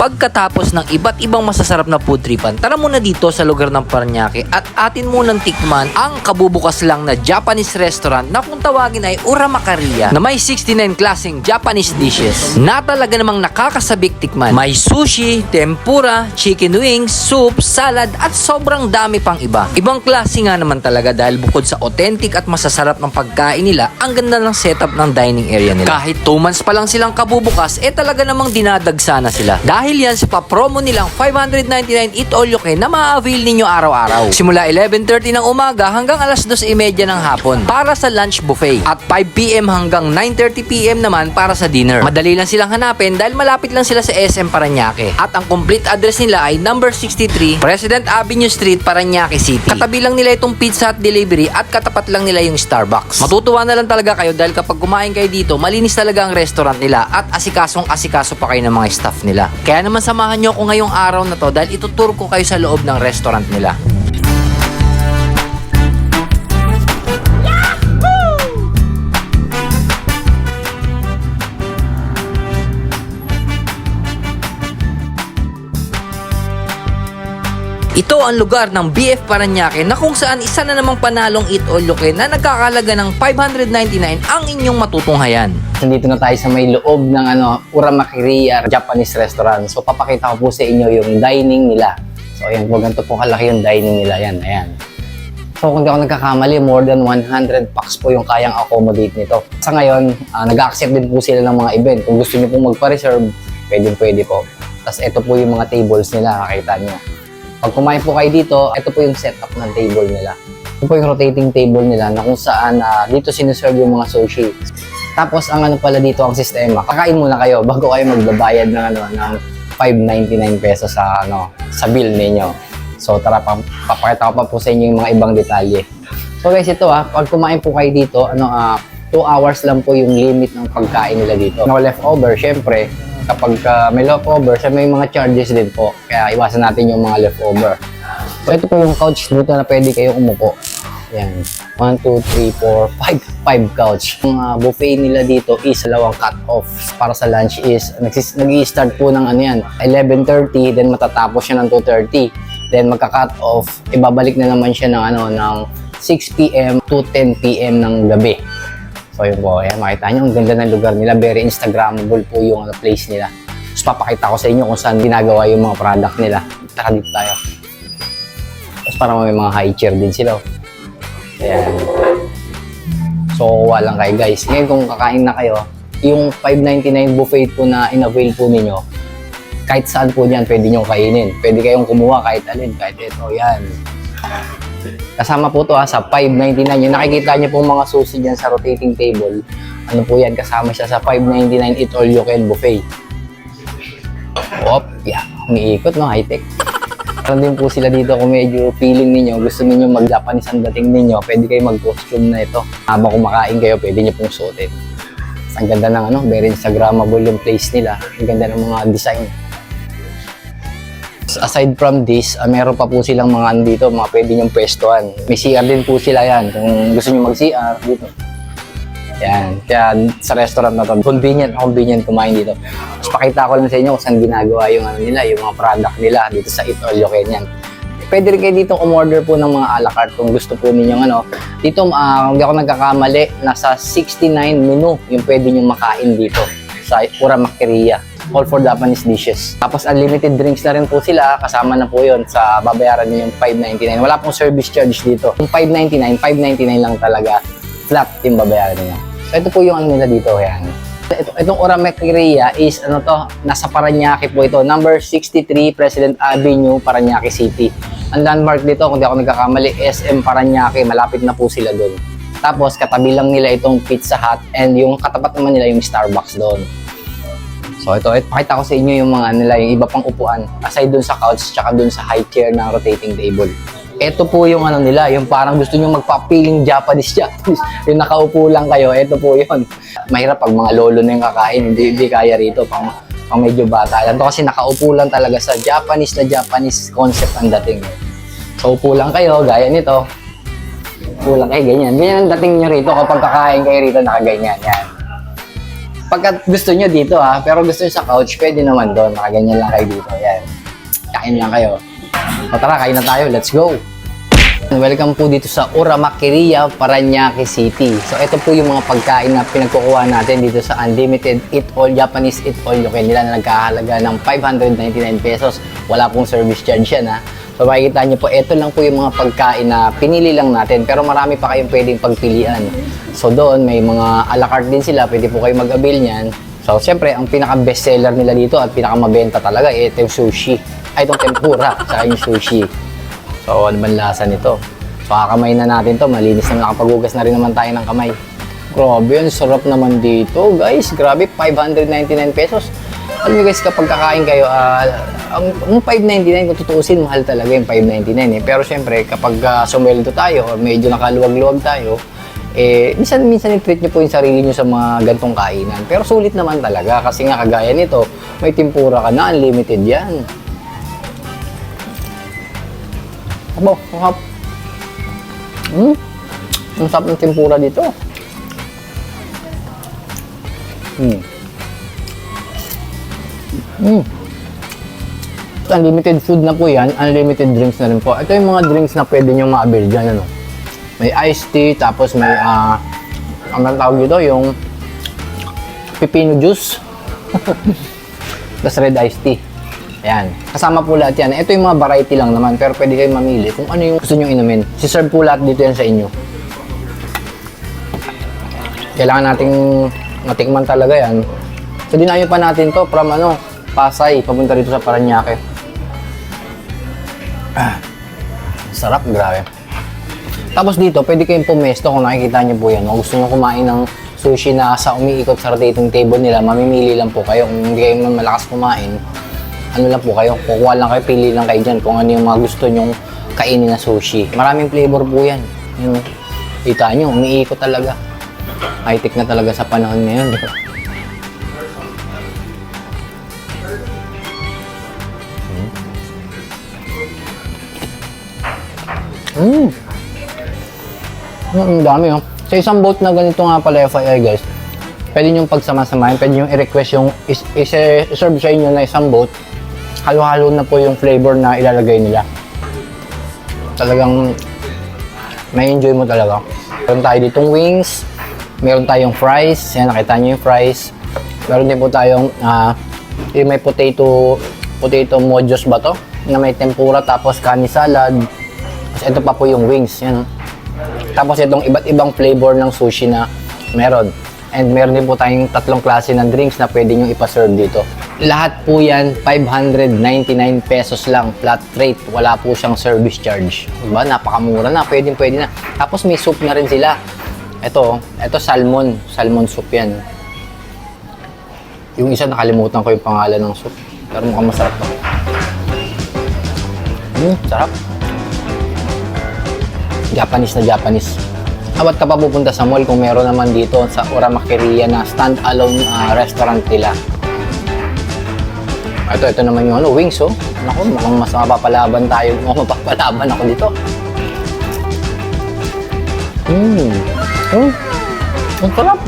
Pagkatapos ng iba't ibang masasarap na food tripan, tara muna dito sa lugar ng Parañaque at atin munang tikman ang kabubukas lang na Japanese restaurant na kung tawagin ay Uramakaria na may 69 klaseng Japanese dishes na talaga namang nakakasabik tikman. May sushi, tempura, chicken wings, soup, salad at sobrang dami pang iba. Ibang klase nga naman talaga dahil bukod sa authentic at masasarap ng pagkain nila, ang ganda ng setup ng dining area nila. Kahit 2 months pa lang silang kabubukas, talaga namang dinadagsa na sila. Dahil yan sa pa-promo nilang 599 Eat All You Can na ma-avail ninyo araw-araw. Simula 11:30 ng umaga hanggang alas 2:30 ng hapon para sa lunch buffet at 5 PM hanggang 9:30 PM naman para sa dinner. Madali lang silang hanapin dahil malapit lang sila sa SM Parañaque at ang complete address nila ay number 63 President Avenue Street, Parañaque City. Katabi lang nila itong Pizza Hut delivery at katapat lang nila yung Starbucks. Matutuwa na lang talaga kayo dahil kapag kumain kayo dito, malinis talaga ang restaurant nila at asikaso pa kayo ng mga staff nila. Kaya naman samahan nyo ako ngayong araw na to dahil itutur ko kayo sa loob ng restaurant nila. Ito ang lugar ng BF Parañaque na kung saan isa na namang panalong Eat All You Can na nagkakalaga ng 599 ang inyong matutunghayan. Nandito na tayo sa may loob ng Uramakaria Japanese restaurant. So papakita ko po sa inyo yung dining nila. So ayan po, ganito po kalaki yung dining nila. Yan, ayan. So kung di ako nagkakamali, more than 100 packs po yung kayang accommodate nito. Sa ngayon, nag-accept din po sila ng mga event. Kung gusto niyo po magpa-reserve, pwede po. Tapos ito po yung mga tables nila, nakita niyo. Pag kumain po kayo dito, ito po yung setup ng table nila. Ito po yung rotating table nila na kung saan dito sineserve yung mga sushi. Tapos ang pala dito ang sistema, kakain muna kayo bago kayo magbabayad ng 599 pesos sa bill ninyo. So tara, papakita ko pa po sa inyo yung mga ibang detalye. So guys, ito pag kumain po kayo dito, 2 hours lang po yung limit ng pagkain nila dito. No leftover, syempre. Kapag may leftover, may mga charges din po. Kaya iwasan natin yung mga leftover. So ito po yung couch dito na pwede kayong umupo. Yan. 1, 2, 3, 4, 5 couch. Yung buffet nila dito is 2 cut-off. Para sa lunch is, nag-i-start po ng 11:30, then matatapos siya ng 2:30. Then magka-cut off, ibabalik na naman siya ng 6 PM to 10 PM ng gabi. So yun po, ayan, makita nyo, ang ganda ng lugar nila. Very Instagrammable po yung place nila. Tapos papakita ko sa inyo kung saan ginagawa yung mga product nila. Tara dito tayo. Tapos parang may mga high chair din sila. Ayan. So walang kayo guys. Ngayon kung kakain na kayo, yung 599 buffet po na in-avail po ninyo, kahit saan po dyan pwede nyo kainin. Pwede kayong kumuha kahit alin, kahit ito, yan. Kasama po to sa 599. Yung nakikita nyo pong mga sushi dyan sa rotating table, po yan, kasama siya sa 599 Eat All You Can buffet. Yeah, umiikot, high-tech. Meron din po sila dito kung medyo feeling ninyo, gusto ninyo mag-Japanese ang dating ninyo, pwede kayo mag-costume na ito. Habang kumakain kayo, pwede nyo pong suotin. Ang ganda ng very Instagrammable yung place nila. Ang ganda ng mga design. Aside from this, meron pa po silang mga dito, mga pwede nyong pwestuhan. May CR din po sila yan. Kung gusto nyo mag-CR, dito. Yan. Kaya sa restaurant na to, convenient kumain dito. Tapos pakita ko lang sa inyo kung saan ginagawa yung nila, yung mga product nila dito sa Eat All You Can yan. Pwede rin kayo dito umorder po ng mga a la carte kung gusto po ninyong Dito, kung di ako nagkakamali, nasa 69 menu yung pwede nyong makain dito sa Uramakaria. All for Japanese dishes. Tapos unlimited drinks na rin po sila, kasama na po yun sa babayaran niyo yung 599. Wala pong service charge dito. Yung 599 lang talaga, flat yung babayaran niyo. So ito po yung nila dito, yan. Itong Uramakaria is nasa Parañaque po ito, number 63 President Avenue, Parañaque City. Ang landmark dito, kung di ako nagkakamali, SM Parañaque, malapit na po sila doon. Tapos katabi lang nila itong Pizza Hut and yung katapat naman nila yung Starbucks doon. So ito, pakita ko sa inyo yung mga yung iba pang upuan. Aside dun sa couch, tsaka dun sa high chair ng rotating table. Ito po yung nila, yung parang gusto nyo magpa-feeling Japanese. Yung nakaupo lang kayo, ito po yun. Mahirap pag mga lolo na yung kakain, hindi kaya rito, pang medyo bata. Ito kasi nakaupo lang talaga sa Japanese concept ang dating. So upo lang kayo, gaya nito. Upo lang kayo, ganyan. Ganyan ang dating nyo rito kapag kakain kayo rito, nakaganyan. Yan. Pagka gusto nyo dito pero gusto nyo sa couch, pwede naman doon. Nakaganyan lang kayo dito. Yan. Kain lang kayo. O tara, kain na tayo. Let's go! Welcome po dito sa Uramaqueria, Parañaque City. So ito po yung mga pagkain na pinagkukuha natin dito sa Unlimited Eat All, Japanese Eat All Yoken nila na nagkahalaga ng 599 pesos. Wala pong service charge yan So makikita nyo po, ito lang po yung mga pagkain na pinili lang natin. Pero marami pa kayong pwedeng pagpilian. So doon may mga a la carte din sila, pwede po kayo mag-avail niyan. So siyempre, ang pinaka-best seller nila dito at pinaka-mabenta talaga, ito yung sushi. Ay, itong tempura, saka yung sushi. So, ano bang lasa nito? So, kakamay na natin to. Malinis na nakapaghugas na rin naman tayo ng kamay. Grabe, ang sarap naman dito, guys. Grabe, 599 pesos. Alam nyo guys, kapag kakain kayo, ang 599, kung tutuusin, mahal talaga yung 599 Pero syempre, kapag sumweldo tayo or medyo nakaluwag-luwag tayo, minsan i-treat nyo po yung sarili nyo sa mga gantong kainan. Pero sulit naman talaga kasi nga kagaya nito, may tempura ka na, unlimited yan. Abo, sarap. Ang sarap ng tempura dito. Unlimited food na po yan, unlimited drinks na rin po. Ito yung mga drinks na pwede nyo ma-avail dyan, May iced tea, tapos may, ang tawag dito, yung pipino juice. Tapos red iced tea. Ayan. Kasama po lahat yan. Ito yung mga variety lang naman, pero pwede kayong mamili kung ano yung gusto nyo inumin. Si-serve po lahat dito yan sa inyo. Kailangan nating matikman talaga yan. So, dinayo pa natin to from Pasay, papunta dito sa Parañaque. Sarap, grabe. Tapos dito, pwede kayong pumesto kung nakikita nyo po yan. Kung gusto nyo kumain ng sushi na sa umiikot sa rotating table nila, mamimili lang po kayo. Kung hindi kayo malakas kumain, ano lang po kayo, kukuha lang kayo, pili lang kayo dyan kung ano yung mga gusto nyong kainin na sushi. Maraming flavor po yan. Yun, kita nyo, umiikot talaga. High-tech na talaga sa panahon ngayon, di ba? Ang dami Sa isang boat na ganito nga pala FII guys, pwede nyo pagsama-samahin, pwede nyo i-request yung i-serve sa inyo na isang boat. Halo-halo na po yung flavor na ilalagay nila. Talagang may enjoy mo talaga. Meron tayo ditong wings, meron tayong fries, yan nakita nyo yung fries. Meron din po tayong yung may potato mojos ba to? Na may tempura tapos kani salad. Tapos ito pa po yung wings, yan. Tapos itong iba't ibang flavor ng sushi na meron. And meron din po tayong 3 klase ng drinks na pwede nyo ipaserve dito. Lahat po yan, 599 pesos lang, flat rate. Wala po siyang service charge. Diba? Napakamura na, pwede na. Tapos may soup na rin sila. Ito salmon soup yan. Yung isa nakalimutan ko yung pangalan ng soup. Pero mukhang masarap to. Sarap. Japanese na Japanese. Awat ka pa pupunta sa mall kung meron naman dito sa Uramaqueria na stand-alone restaurant nila. Ito naman yung wings Naku, mukhang mas mapapalaban tayo. Mukhang mapapalaban ako dito. Ang sarap.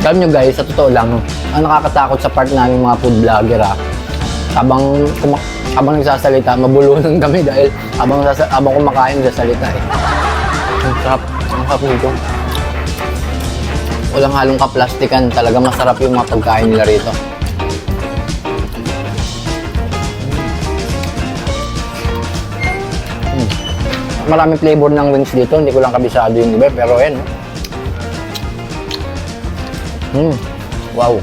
Alam nyo guys, sa totoo lang, ang nakakatakot sa part namin mga food vlogger habang nagsasalita, mabulunan kami dahil habang kumakain, nagsasalita Ang sarap nito. Walang halong kaplastikan. Talaga masarap yung mga pagkain nila rito. Maraming flavor ng wings dito. Hindi ko lang kabisado yung iba, pero yan. Wow.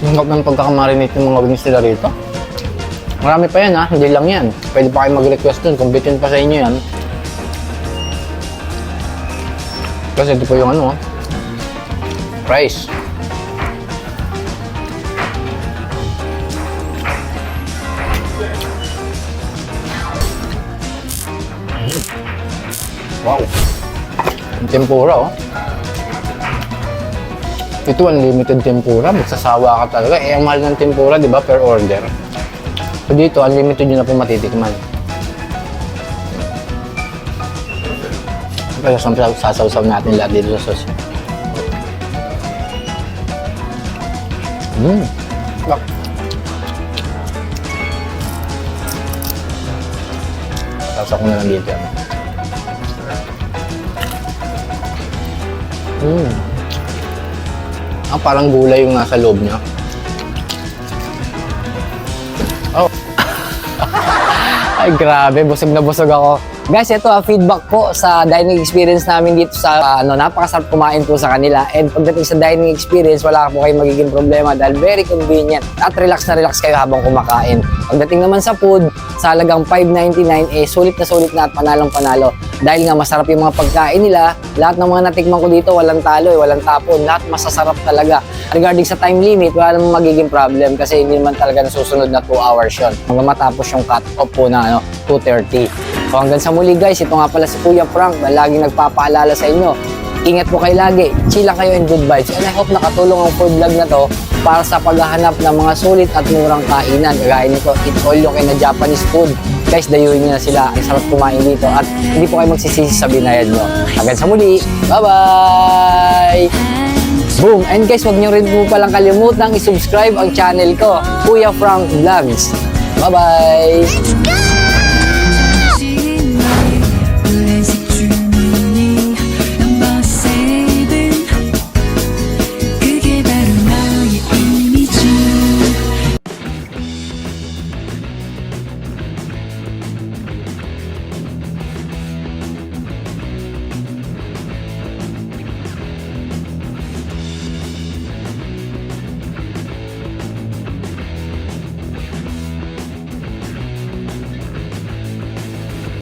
Yung ng pagkakamarinate ng mga wings nila rito. Marami pa yan hindi lang yan. Pwede pa kayo mag-request dun kung bitin pa sa inyo yan. Kasi ito po yung rice. Wow. Yung tempura Ito unlimited tempura, magsasawa ka talaga. Ang mahal ng tempura, di ba, per order. So dito, unlimited yun na po matitikman. Kaya sasawsaw natin lahat dito sa sauce. Tapos ako na lang dito. Parang gulay yung nasa loob niya. Oh. Ay, grabe. Busog na busog ako. Guys, ito feedback po sa dining experience namin dito sa napakasarap kumain po sa kanila. And pagdating sa dining experience, wala po kayong magiging problema dahil very convenient at relax na relax kayo habang kumakain. Pagdating naman sa food, sa halagang $5.99, sulit na at panalong panalo. Dahil nga masarap yung mga pagkain nila, lahat ng mga natikman ko dito, walang talo, walang tapon, lahat masasarap talaga. Regarding sa time limit, wala namang magiging problem kasi hindi naman talaga nasusunod na 2 hours yun. Hanggang matapos yung cut-off po na 2:30. So hanggang sa muli guys, ito nga pala si Kuya Frank na laging nagpapaalala sa inyo. Ingat po kayo lagi, chill lang kayo and good vibes. And I hope nakatulong ang food vlog na to para sa paghahanap ng mga sulit at murang kainan. Kagaya nito, eat all you can na Japanese food. Guys, dayuhin nyo na sila. Ang sarap kumain dito at hindi po kayo magsisisi sa binayad nyo. Hanggang sa muli, bye-bye! Boom! And guys, huwag nyo rin po palang kalimutang i-subscribe ang channel ko, Kuya Frank Vlogs. Bye-bye!